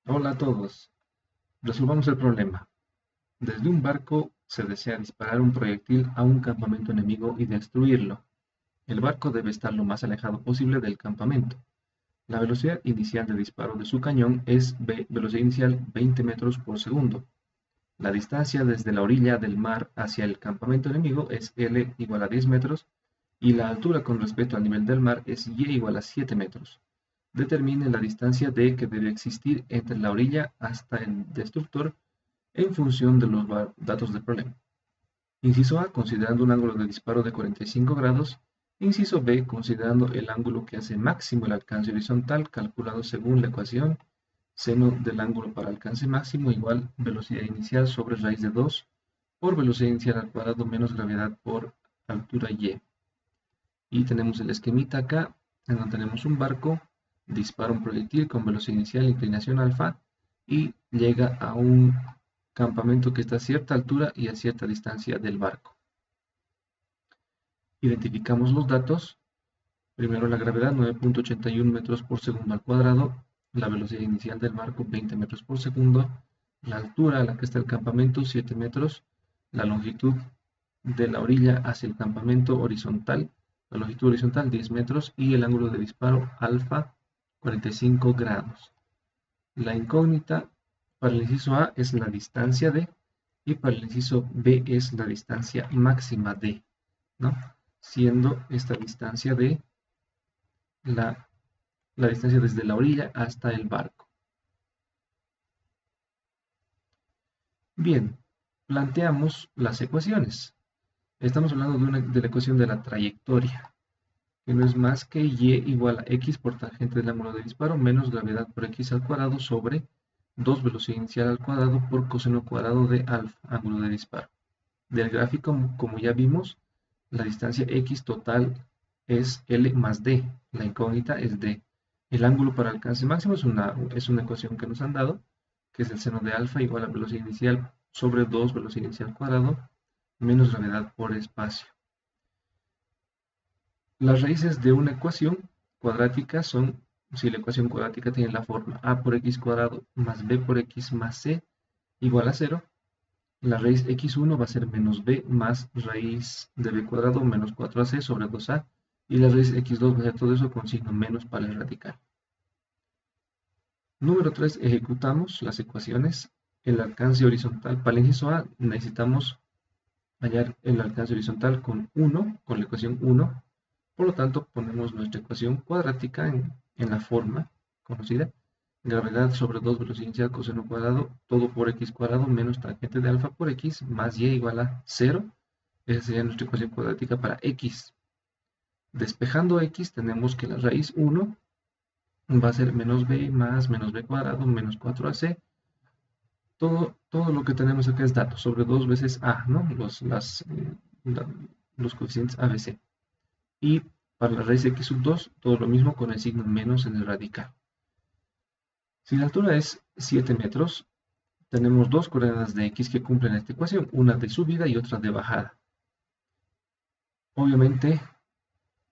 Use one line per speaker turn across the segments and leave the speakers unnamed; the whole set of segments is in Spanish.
Hola a todos. Resolvamos el problema. Desde un barco se desea disparar un proyectil a un campamento enemigo y destruirlo. El barco debe estar lo más alejado posible del campamento. La velocidad inicial de disparo de su cañón es velocidad inicial 20 metros por segundo. La distancia desde la orilla del mar hacia el campamento enemigo es L igual a 10 metros y la altura con respecto al nivel del mar es Y igual a 7 metros. Determine la distancia D que debe existir entre la orilla hasta el destructor en función de los datos del problema. Inciso A, considerando un ángulo de disparo de 45 grados. Inciso B, considerando el ángulo que hace máximo el alcance horizontal, calculado según la ecuación seno del ángulo para alcance máximo igual velocidad inicial sobre raíz de 2 por velocidad inicial al cuadrado menos gravedad por altura y. Y tenemos el esquemita acá, en donde tenemos un barco, dispara un proyectil con velocidad inicial, inclinación alfa, y llega a un campamento que está a cierta altura y a cierta distancia del barco. Identificamos los datos. Primero la gravedad, 9.81 metros por segundo al cuadrado. La velocidad inicial del barco, 20 metros por segundo. La altura a la que está el campamento, 7 metros. La longitud de la orilla hacia el campamento horizontal, la longitud horizontal 10 metros y el ángulo de disparo alfa 45 grados. La incógnita para el inciso A es la distancia D y para el inciso B es la distancia máxima D, ¿no? Siendo esta distancia D la distancia desde la orilla hasta el barco. Bien, planteamos las ecuaciones. Estamos hablando de la ecuación de la trayectoria, que no es más que y igual a x por tangente del ángulo de disparo menos gravedad por x al cuadrado sobre 2 velocidad inicial al cuadrado por coseno cuadrado de alfa, ángulo de disparo. Del gráfico, como ya vimos, la distancia x total es L más D, la incógnita es D. El ángulo para alcance máximo es una ecuación que nos han dado, que es el seno de alfa igual a velocidad inicial sobre 2 velocidad inicial al cuadrado menos gravedad por espacio. Las raíces de una ecuación cuadrática son, si la ecuación cuadrática tiene la forma a por x cuadrado más b por x más c igual a 0, la raíz x1 va a ser menos b más raíz de b cuadrado menos 4ac sobre 2a, y la raíz x2 va a ser todo eso con signo menos para el radical. Número 3, ejecutamos las ecuaciones. El alcance horizontal, para el inciso A necesitamos hallar el alcance horizontal con 1, con la ecuación 1. Por lo tanto, ponemos nuestra ecuación cuadrática en la forma conocida. Gravedad sobre 2 velocidad inicial coseno cuadrado, todo por x cuadrado menos tangente de alfa por x más y igual a 0. Esa sería nuestra ecuación cuadrática para x. Despejando x, tenemos que la raíz 1 va a ser menos b más menos b cuadrado menos 4ac. Todo lo que tenemos acá es datos sobre 2 veces a, ¿no? Los coeficientes ABC. Y para la raíz de x sub 2, todo lo mismo con el signo menos en el radical. Si la altura es 7 metros, tenemos dos coordenadas de x que cumplen esta ecuación, una de subida y otra de bajada. Obviamente,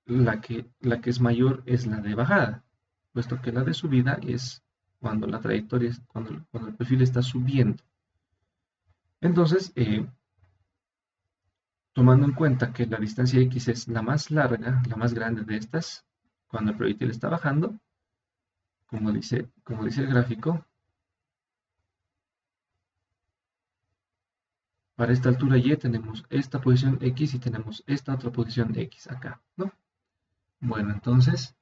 la que es mayor es la de bajada, puesto que la de subida es cuando la trayectoria, cuando el perfil está subiendo. Entonces, tomando en cuenta que la distancia x es la más larga, la más grande de estas, cuando el proyectil está bajando, como dice el gráfico, para esta altura y tenemos esta posición x y tenemos esta otra posición x acá, ¿no? Bueno, entonces,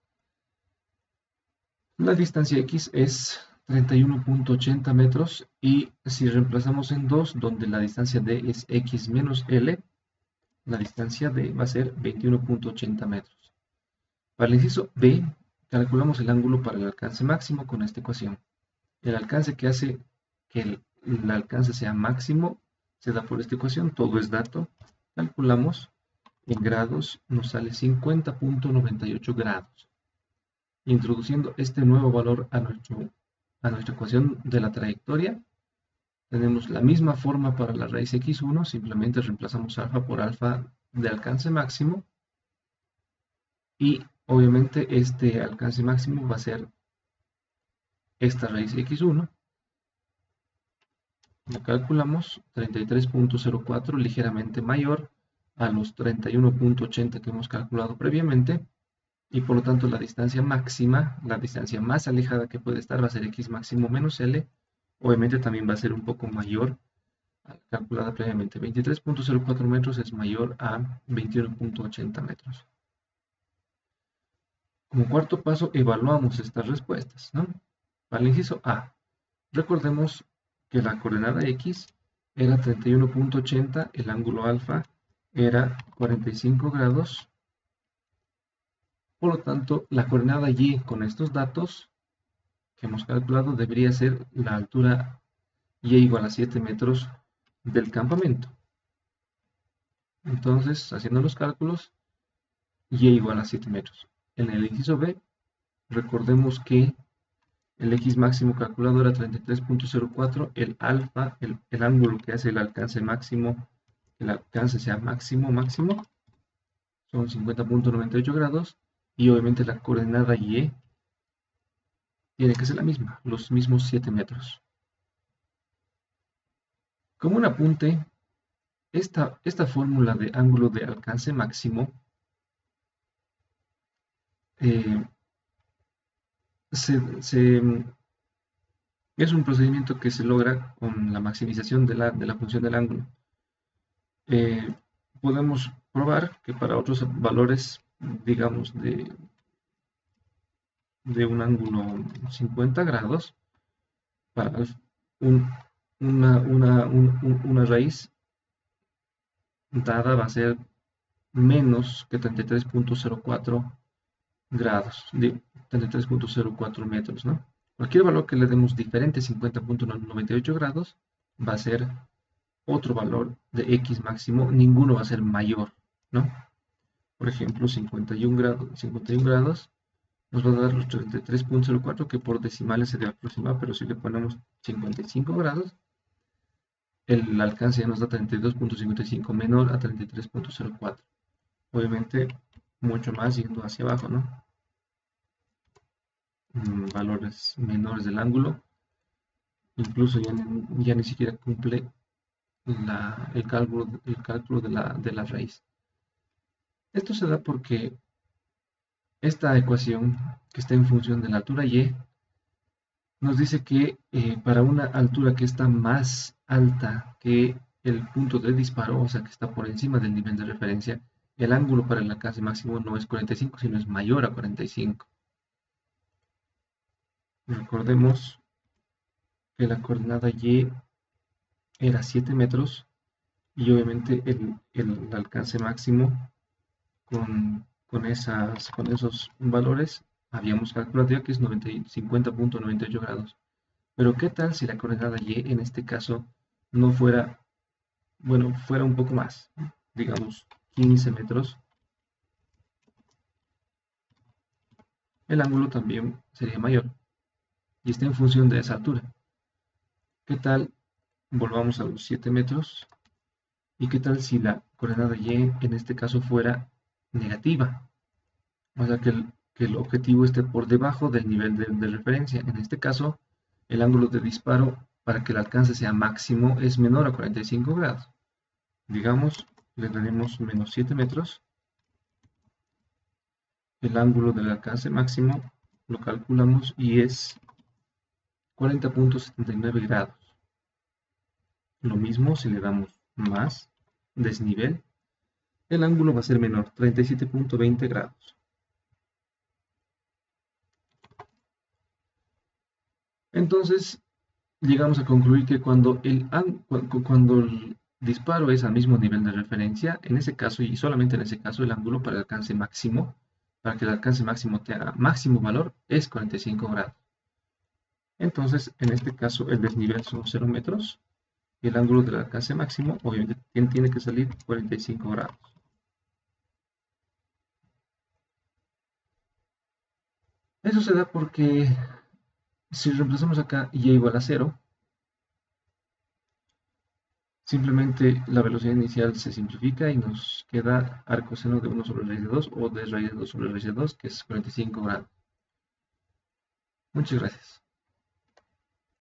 la distancia x es 31.80 metros y si reemplazamos en 2, donde la distancia d es x menos l, la distancia d va a ser 21.80 metros. Para el inciso b, calculamos el ángulo para el alcance máximo con esta ecuación. El alcance que hace que el alcance sea máximo se da por esta ecuación, todo es dato. Calculamos en grados, nos sale 50.98 grados. Introduciendo este nuevo valor a nuestra ecuación de la trayectoria, tenemos la misma forma para la raíz x1, simplemente reemplazamos alfa por alfa de alcance máximo, y obviamente este alcance máximo va a ser esta raíz x1, Lo calculamos 33.04, ligeramente mayor a los 31.80 que hemos calculado previamente, y por lo tanto la distancia máxima, la distancia más alejada que puede estar va a ser x máximo menos l. Obviamente también va a ser un poco mayor a la calculada previamente. 23.04 metros es mayor a 21.80 metros. Como cuarto paso, evaluamos estas respuestas, ¿no? Para el inciso A, recordemos que la coordenada x era 31.80, el ángulo alfa era 45 grados. Por lo tanto, la coordenada y con estos datos que hemos calculado debería ser la altura y igual a 7 metros del campamento. Entonces, haciendo los cálculos, y igual a 7 metros. En el inciso B, recordemos que el x máximo calculado era 33.04, el alfa, el ángulo que hace el alcance máximo, el alcance sea máximo, son 50.98 grados, y obviamente la coordenada y tiene que ser la misma, los mismos 7 metros. Como un apunte, esta fórmula de ángulo de alcance máximo es un procedimiento que se logra con la maximización de la función del ángulo. Podemos probar que para otros valores, digamos, de un ángulo 50 grados, para una raíz dada va a ser menos que 33.04 grados, de 33.04 metros, ¿no? Cualquier valor que le demos diferente, 50.98 grados, va a ser otro valor de x máximo, ninguno va a ser mayor, ¿no? Por ejemplo, 51 grados nos va a dar los 33.04, que por decimales se debe aproximar, pero si le ponemos 55 grados, el alcance ya nos da 32.55 menor a 33.04. Obviamente, mucho más yendo hacia abajo, ¿no? Valores menores del ángulo, incluso ya ni siquiera cumple el cálculo de la raíz. Esto se da porque esta ecuación, que está en función de la altura y, nos dice que para una altura que está más alta que el punto de disparo, o sea que está por encima del nivel de referencia, el ángulo para el alcance máximo no es 45, sino es mayor a 45. Recordemos que la coordenada y era 7 metros, y obviamente el alcance máximo con esos valores habíamos calculado ya que es 50.98 grados. Pero ¿qué tal si la coordenada y en este caso no fuera, bueno, fuera un poco más, digamos 15 metros? El ángulo también sería mayor y está en función de esa altura. ¿Qué tal? Volvamos a los 7 metros. ¿Y qué tal si la coordenada y en este caso fuera negativa? O sea, que el objetivo esté por debajo del nivel de referencia. En este caso, el ángulo de disparo para que el alcance sea máximo es menor a 45 grados. Digamos, le daremos menos 7 metros. El ángulo del alcance máximo lo calculamos y es 40.79 grados. Lo mismo si le damos más desnivel, el ángulo va a ser menor, 37.20 grados. Entonces, llegamos a concluir que cuando el disparo es al mismo nivel de referencia, en ese caso, y solamente en ese caso, el ángulo para el alcance máximo, para que el alcance máximo tenga máximo valor, es 45 grados. Entonces, en este caso, el desnivel son 0 metros, y el ángulo del alcance máximo, obviamente, tiene que salir 45 grados. Eso se da porque si reemplazamos acá y igual a 0, simplemente la velocidad inicial se simplifica y nos queda arcoseno de 1 sobre raíz de 2 o de raíz de 2 sobre raíz de 2, que es 45 grados. Muchas gracias.